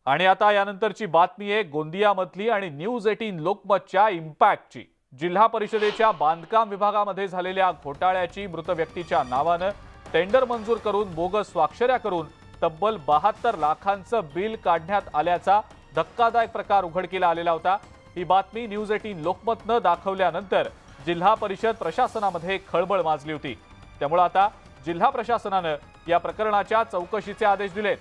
आणि आता यानंतरची बातमी आहे गोंदियामधली आणि न्यूज 18 लोकमतच्या इम्पॅक्टची। जिल्हा परिषदेच्या बांधकाम विभागामध्ये झालेल्या घोटाळ्याची मृत व्यक्तीच्या नावाने टेंडर मंजूर करून बोगस स्वाक्षऱ्या करून तब्बल 72 लाखांचं बिल काढण्यात आल्याचा धक्कादायक प्रकार उघडकीला आलेला होता। ही बातमी न्यूज 18 लोकमतने दाखवल्यानंतर जिल्हा परिषद प्रशासनामध्ये खळबळ माजली होती। त्यामुळे आता जिल्हा प्रशासनाने या प्रकरणाच्या चौकशीचे आदेश दिलेत।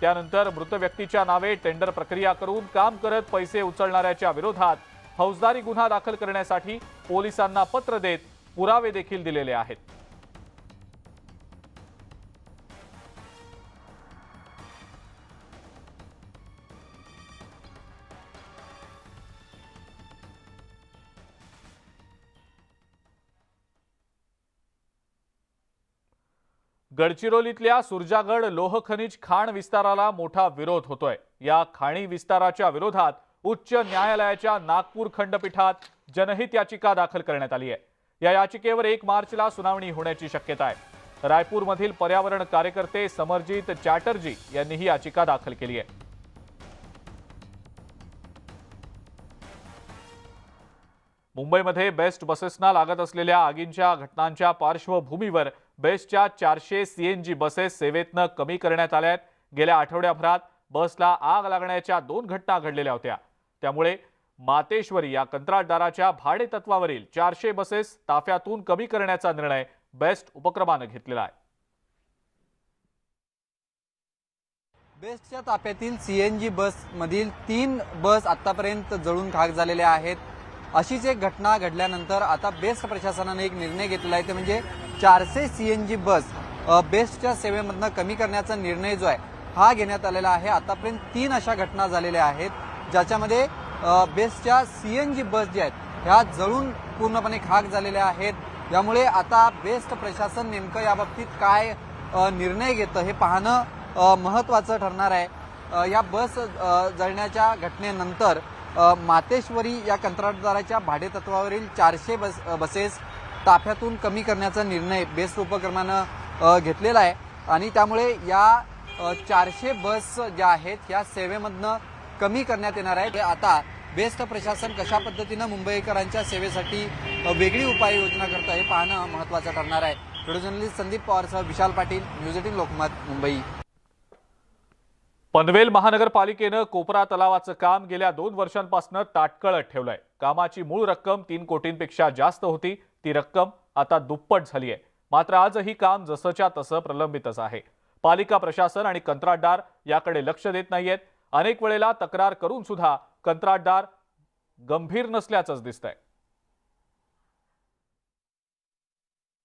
त्यानंतर मृत व्यक्तीच्या नावे टेंडर प्रक्रिया करून काम करत पैसे उचलणाऱ्याच्या विरोधात फौजदारी गुन्हा दाखल करण्यासाठी पोलिसांना पत्र देत पुरावे देखील दिलेले आहेत। गडचिरोलीतल्या सुरजागड लोह खनिज खाण विस्ताराला मोठा विरोध होतोय। या खाणी विस्ताराच्या विरोधात उच्च न्यायालयाच्या नागपूर खंडपीठात जनहित याचिका दाखल करण्यात आली आहे। या याचिकेवर 1 मार्चला सुनावणी होण्याची शक्यता आहे। रायपूरमधील पर्यावरण कार्यकर्ते समरजीत चॅटर्जी यांनी ही याचिका दाखल केली आहे। मुंबईमध्ये बेस्ट बसेसना लागत असलेल्या आगींच्या घटनांच्या पार्श्वभूमीवर बेस्टच्या 400 सीएनजी बसेस सेवेतनं कमी करण्यात आल्या आहेत। गेल्या आठवड्याभरात बसला आग लागण्याच्या 2 घटना घडलेल्या होत्या। त्यामुळे मातेश्वरी या कंत्राटदाराच्या भाडे तत्वावरील 400 बसेस ताफ्यातून कमी करण्याचा निर्णय बेस्ट उपक्रमाने घेतलेला आहे। बेस्टच्या ताफ्यातील सीएनजी बस मधील 3 बस आतापर्यंत जळून खाक झालेल्या आहेत। अशीच एक घटना घडल्यानंतर आता बेस्ट प्रशासनाने एक निर्णय घेतला आहे, ते म्हणजे 400 सीएनजी बस बेस्टच्या सेवेमधनं कमी करण्याचा निर्णय जो आहे हा घेण्यात आलेला आहे। आतापर्यंत 3 अशा घटना झालेल्या आहेत ज्याच्यामध्ये बेस्टच्या सीएनजी बस ज्या आहेत ह्या जळून पूर्णपणे खाक झालेल्या आहेत। यामुळे आता बेस्ट प्रशासन नेमकं याबाबतीत काय निर्णय घेतं हे पाहणं महत्त्वाचं ठरणार आहे। या बस जळण्याच्या घटनेनंतर मातेश्वरी या कंत्राटदाराच्या भाडेतत्वावरील 400 बसेस ताफ्यातून कमी करण्याचा निर्णय बेस्ट उपक्रमानं घेतलेला आहे आणि त्यामुळे या 400 बस ज्या आहेत या सेवेमधनं कमी करण्यात येणार आहे। आता बेस्ट प्रशासन कशा पद्धतीनं मुंबईकरांच्या सेवेसाठी वेगळी उपाययोजना करतं हे पाहणं महत्त्वाचं ठरणार आहे। Video journalist Sandeep पवारसह Vishal Patil, news 18 Lokmat, Mumbai. Panvel महानगरपालिकेने कोपरा तलावाचं काम गेल्या 2 वर्षांपासून ताटकळत ठेवलंय। कामाची मूळ रक्कम 3 कोटींपेक्षा जास्त होती, ती रक्कम आता दुप्पट झाली आहे। मात्र आजही काम जसंच्या तसं प्रलंबितच आहे। पालिका प्रशासन आणि कंत्राटदार याकडे लक्ष देत नाहीयेत। अनेक वेळेला तक्रार करून सुद्धा कंत्राटदार गंभीर नसल्याचंच दिसतंय।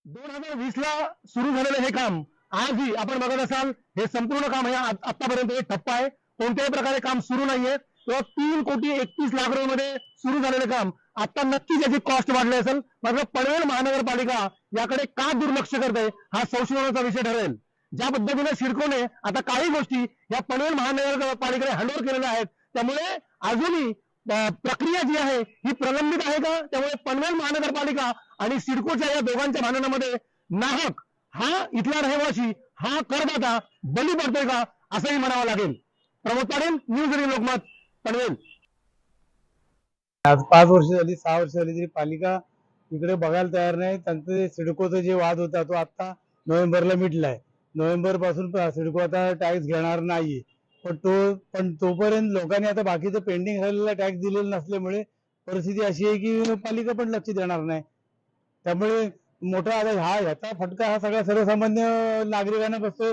2020 ला सुरू झालेलं हे काम आजही आपण बघत असाल हे संपूर्ण काम हे आतापर्यंत ठप्प आहे। कोणत्याही प्रकारे काम सुरू नाहीये। 3 कोटी 31 लाख रुपयामध्ये सुरू झालेलं काम आता नक्कीच याची कॉस्ट वाढली असेल। मात्र पनवेल महानगरपालिका याकडे का दुर्लक्ष करते हा संशोधनाचा विषय ठरेल। ज्या पद्धतीने सिडकोने आता काही गोष्टी या पनवेल महानगरपालिकेने हँडओव्हर केलेल्या आहेत, त्यामुळे अजूनही प्रक्रिया जी आहे ही प्रलंबित आहे का? त्यामुळे पनवेल महानगरपालिका आणि सिडकोच्या या दोघांच्या भांडणामध्ये नाहक हा इथला रहिवासी हा करदाता बली पडतोय का असंही म्हणावं लागेल। प्रमोद पाटील, न्यूज 18 लोकमत, पनवेल। आज 5 वर्ष झाली 6 वर्ष झाली तरी पालिका इकडे बघायला तयार नाही। त्यांचं सिडकोचा जे वाद होता तो आता नोव्हेंबरला मिटलाय। नोव्हेंबर पासून सिडको आता टॅक्स घेणार नाही, पण तोपर्यंत लोकांनी आता बाकीचं पेंडिंग राहिलेला टॅक्स दिलेला नसल्यामुळे परिस्थिती अशी आहे की पालिका पण लक्ष देणार नाही। त्यामुळे मोठा आता ह्याचा फटका हा सगळ्या सर्वसामान्य नागरिकांना बसतोय।